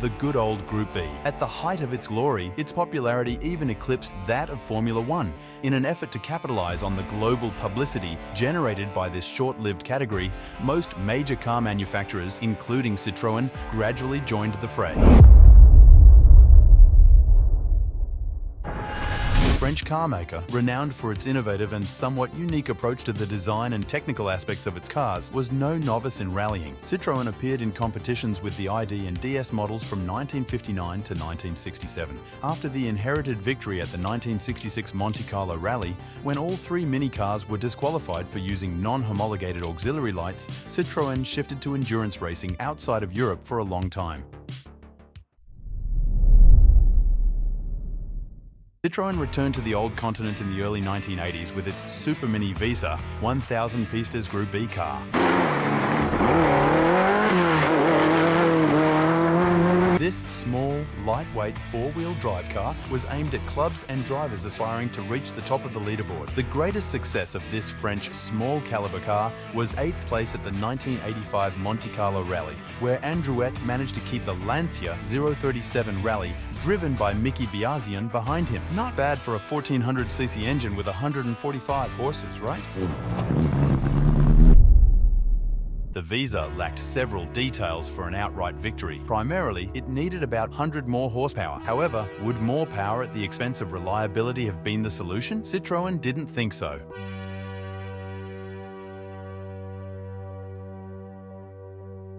the good old Group B. At the height of its glory, its popularity even eclipsed that of Formula One. In an effort to capitalize on the global publicity generated by this short-lived category, most major car manufacturers, including Citroën, gradually joined the fray. French car maker, renowned for its innovative and somewhat unique approach to the design and technical aspects of its cars, was no novice in rallying. Citroën appeared in competitions with the ID and DS models from 1959 to 1967. After the inherited victory at the 1966 Monte Carlo rally, when all three mini cars were disqualified for using non-homologated auxiliary lights, Citroën shifted to endurance racing outside of Europe for a long time. Citroën returned to the old continent in the early 1980s with its Super Mini Visa 1000 pistas Group B car. This small, lightweight four-wheel drive car was aimed at clubs and drivers aspiring to reach the top of the leaderboard. The greatest success of this French small-caliber car was 8th place at the 1985 Monte Carlo rally, where Androuet managed to keep the Lancia 037 rally driven by Mickey Biazian behind him. Not bad for a 1400cc engine with 145 horses, right? The Visa lacked several details for an outright victory. Primarily, it needed about 100 more horsepower. However, would more power at the expense of reliability have been the solution? Citroën didn't think so.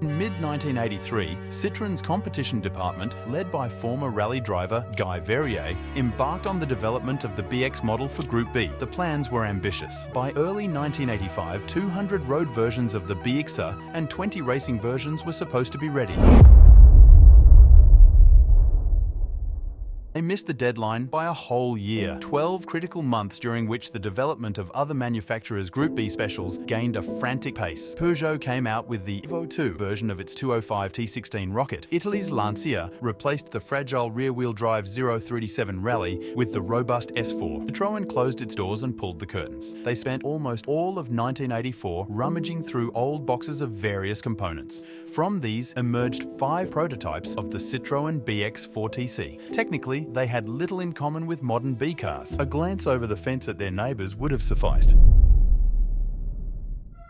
In mid-1983, Citroën's competition department, led by former rally driver Guy Verrier, embarked on the development of the BX model for Group B. The plans were ambitious. By early 1985, 200 road versions of the BX and 20 racing versions were supposed to be ready. They missed the deadline by a whole year, 12 critical months during which the development of other manufacturers' Group B specials gained a frantic pace. Peugeot came out with the EVO 2 version of its 205 T16 rocket. Italy's Lancia replaced the fragile rear-wheel drive 037 Rally with the robust S4. Citroën closed its doors and pulled the curtains. They spent almost all of 1984 rummaging through old boxes of various components. From these emerged 5 prototypes of the Citroën BX 4TC. Technically, they had little in common with modern B cars. A glance over the fence at their neighbours would have sufficed.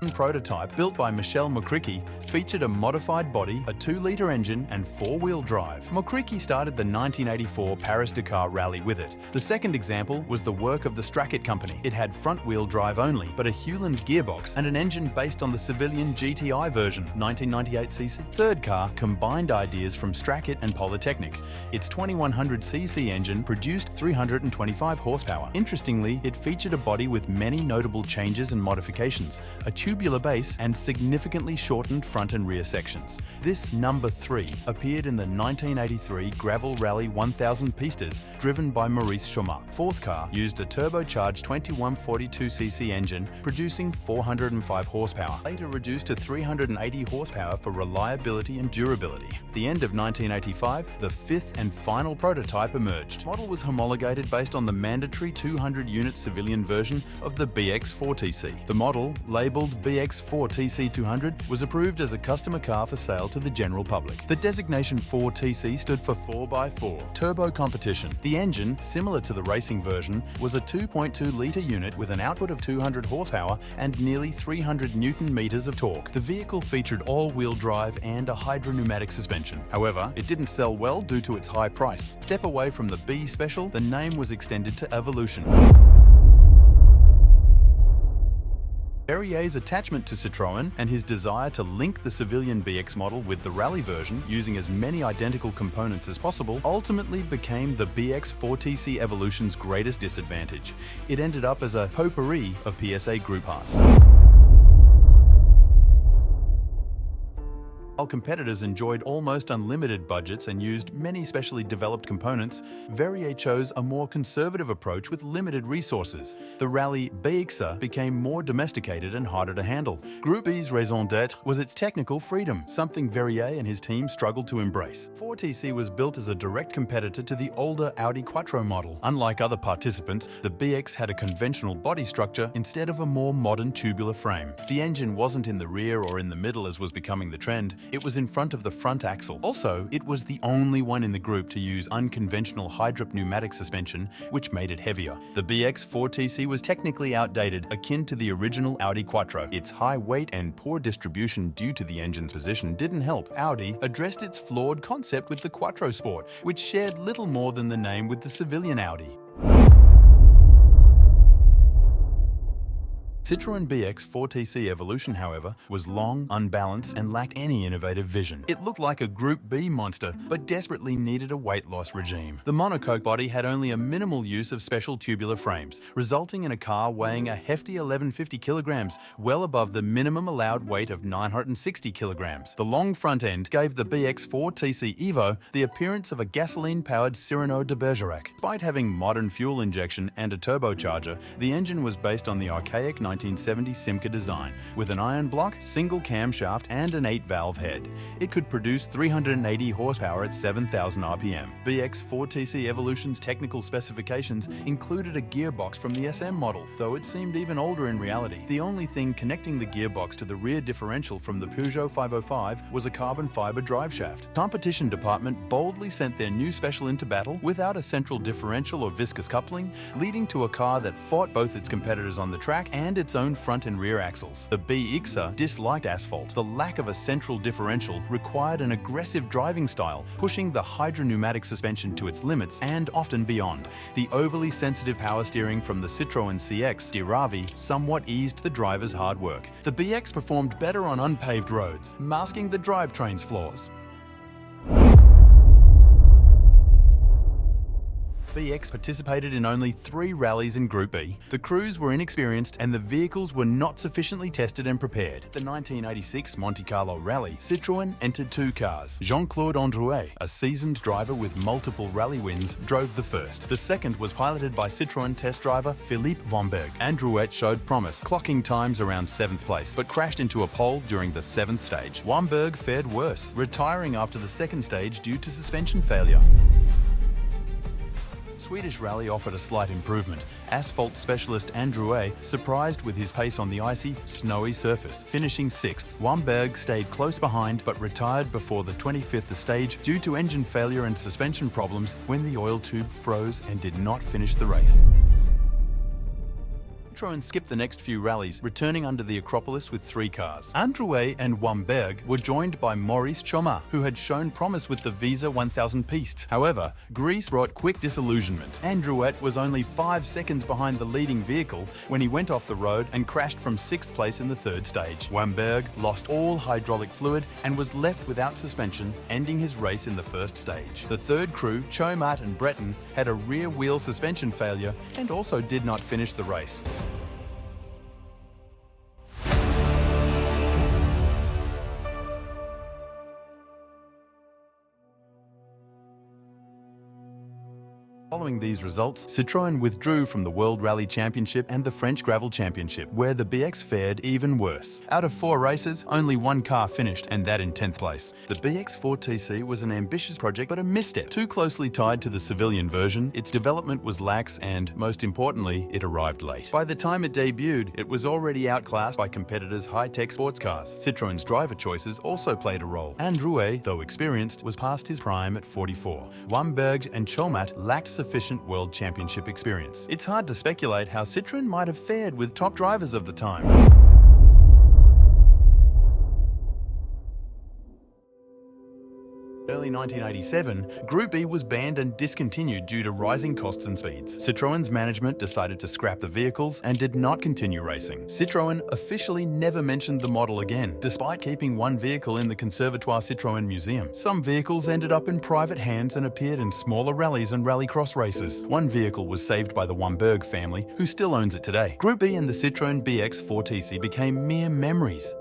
One prototype, built by Michel Mokricki, featured a modified body, a 2-litre engine and 4-wheel drive. Mokricki started the 1984 Paris-Dakar Rally with it. The second example was the work of the Strackit company. It had front-wheel drive only, but a Hewland gearbox and an engine based on the civilian GTI version, 1998cc. Third car combined ideas from Strackit and Polytechnic. Its 2100cc engine produced 325 horsepower. Interestingly, it featured a body with many notable changes and modifications, a tubular base and significantly shortened front and rear sections. This number 3 appeared in the 1983 Gravel Rally 1000 pistas driven by Maurice Chaumat. Fourth car used a turbocharged 2142cc engine producing 405 horsepower, later reduced to 380 horsepower for reliability and durability. At the end of 1985, the 5th and final prototype emerged. The model was homologated based on the mandatory 200-unit civilian version of the BX 4TC. The model, labelled BX 4TC200, was approved as a customer car for sale to the general public. The designation 4TC stood for 4x4 turbo competition. The engine, similar to the racing version, was a 2.2-litre unit with an output of 200 horsepower and nearly 300 Newton-meters of torque. The vehicle featured all-wheel drive and a hydropneumatic suspension. However, it didn't sell well due to its high price. Step away from the B Special, the name was extended to Evolution. Verrier's attachment to Citroën and his desire to link the civilian BX model with the rally version using as many identical components as possible ultimately became the BX 4TC Evolution's greatest disadvantage. It ended up as a potpourri of PSA group parts. While competitors enjoyed almost unlimited budgets and used many specially developed components, Verrier chose a more conservative approach with limited resources. The Rally BX became more domesticated and harder to handle. Group B's raison d'être was its technical freedom, something Verrier and his team struggled to embrace. 4TC was built as a direct competitor to the older Audi Quattro model. Unlike other participants, the BX had a conventional body structure instead of a more modern tubular frame. The engine wasn't in the rear or in the middle as was becoming the trend. It was in front of the front axle. Also, it was the only one in the group to use unconventional hydrop pneumatic suspension, which made it heavier. The BX 4TC was technically outdated, akin to the original Audi Quattro. Its high weight and poor distribution due to the engine's position didn't help. Audi addressed its flawed concept with the Quattro Sport, which shared little more than the name with the civilian Audi. Citroën BX 4TC Evolution, however, was long, unbalanced, and lacked any innovative vision. It looked like a Group B monster, but desperately needed a weight loss regime. The monocoque body had only a minimal use of special tubular frames, resulting in a car weighing a hefty 1150 kilograms, well above the minimum allowed weight of 960 kilograms. The long front end gave the BX 4TC EVO the appearance of a gasoline-powered Cyrano de Bergerac. Despite having modern fuel injection and a turbocharger, the engine was based on the archaic 1970 Simca design, with an iron block, single camshaft, and an 8-valve head. It could produce 380 horsepower at 7,000 RPM. BX 4TC Evolution's technical specifications included a gearbox from the SM model, though it seemed even older in reality. The only thing connecting the gearbox to the rear differential from the Peugeot 505 was a carbon fiber driveshaft. Competition department boldly sent their new special into battle without a central differential or viscous coupling, leading to a car that fought both its competitors on the track and its own front and rear axles. The BX disliked asphalt. The lack of a central differential required an aggressive driving style, pushing the hydropneumatic suspension to its limits and often beyond. The overly sensitive power steering from the Citroën CX Diravi somewhat eased the driver's hard work. The BX performed better on unpaved roads, masking the drivetrain's flaws. BX participated in only 3 rallies in Group B. The crews were inexperienced and the vehicles were not sufficiently tested and prepared. The 1986 Monte Carlo rally, Citroën entered 2 cars. Jean-Claude Androuet, a seasoned driver with multiple rally wins, drove the first. The second was piloted by Citroën test driver Philippe Vomberg. Androuet showed promise, clocking times around 7th place, but crashed into a pole during the 7th stage. Vomberg fared worse, retiring after the 2nd stage due to suspension failure. Swedish rally offered a slight improvement. Asphalt specialist Androuet surprised with his pace on the icy, snowy surface, finishing 6th. Vomberg stayed close behind but retired before the 25th stage due to engine failure and suspension problems when the oil tube froze and did not finish the race. Citroën skipped the next few rallies, returning under the Acropolis with 3 cars. Androuet and Vomberg were joined by Maurice Choma, who had shown promise with the Visa 1000 Piste. However, Greece brought quick disillusionment. Androuet was only 5 seconds behind the leading vehicle when he went off the road and crashed from 6th place in the 3rd stage. Vomberg lost all hydraulic fluid and was left without suspension, ending his race in the 1st stage. The 3rd crew, Chomat and Breton, had a rear wheel suspension failure and also did not finish the race. Following these results, Citroën withdrew from the World Rally Championship and the French Gravel Championship, where the BX fared even worse. Out of 4 races, only 1 car finished, and that in 10th place. The BX 4TC was an ambitious project, but a misstep. Too closely tied to the civilian version, its development was lax and, most importantly, it arrived late. By the time it debuted, it was already outclassed by competitors' high-tech sports cars. Citroën's driver choices also played a role. Androuet, though experienced, was past his prime at 44. Vomberg and Chomat lacked sufficient World Championship experience. It's hard to speculate how Citroën might have fared with top drivers of the time. Early 1987, Group E was banned and discontinued due to rising costs and speeds. Citroën's management decided to scrap the vehicles and did not continue racing. Citroën officially never mentioned the model again, despite keeping 1 vehicle in the Conservatoire Citroën Museum. Some vehicles ended up in private hands and appeared in smaller rallies and rallycross races. 1 vehicle was saved by the Vomberg family, who still owns it today. Group E and the Citroën BX 4TC became mere memories.